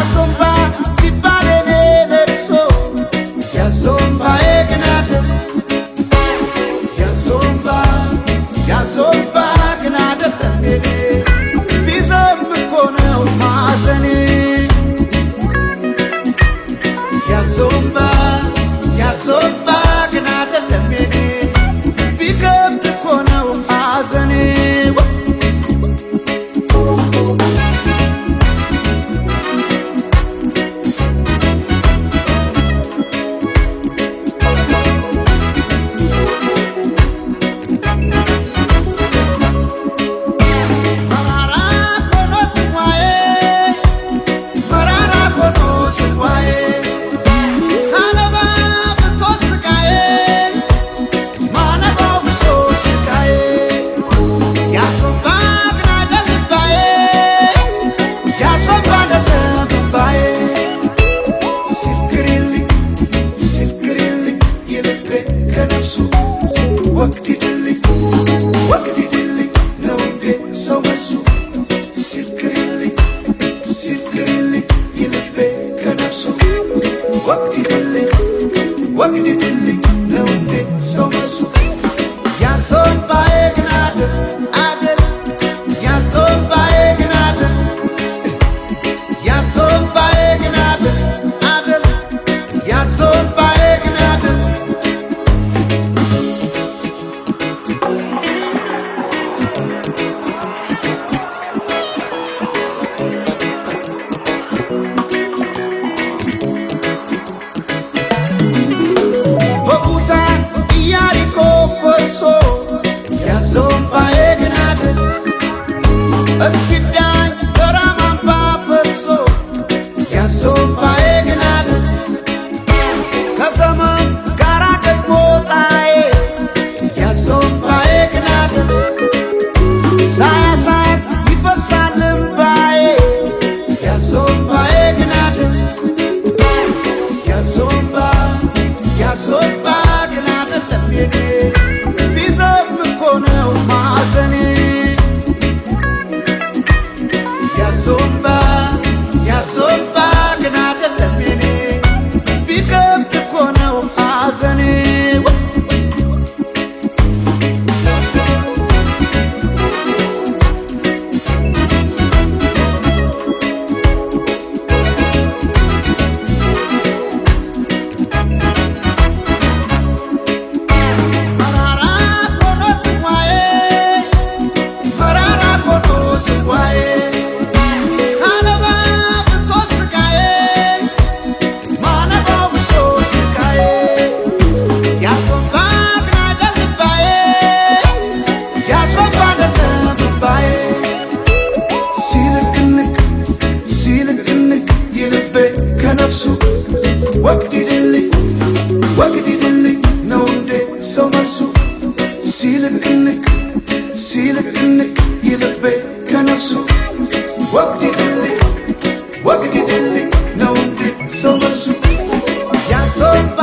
ያዞምባ ይባለኔ ለቅሶ ያዞምባ የግናደ ያዞምባ ያዞምባ ግናደ ለኔ ቢዘንብ እኮ ነው ማዘኔ ያዞምባ ያዞምባ ግናደ ለኔ ቢከብድ እኮ ነው ማዘኔ እስኪዳኝ በራማምባ ፈሶ ያዞምባ የግናደ ከዘመን ጋራ ገጥሞ ጣዬ ያዞምባ የግናደ ሳያሳት ይፈሳል እምባዬ ያዞምባ የግናደ ያዞምባ ያዞምባ ግናደ ለኔ ቢዘንብ እኮ ነው ማዘኔ ያዞምባ ያዞምባ ግናደ ለኔ ቢከብድ እኮ ነው ሐዘኔ ወግዲድልኝ ነው እንዴ ሰው መልሱ ሲልክንክ ሲልክንክ ይልቤ ከነፍሱ ወግዲድልኝ ነው እንዴ ሰው መልሱ ያዞምባ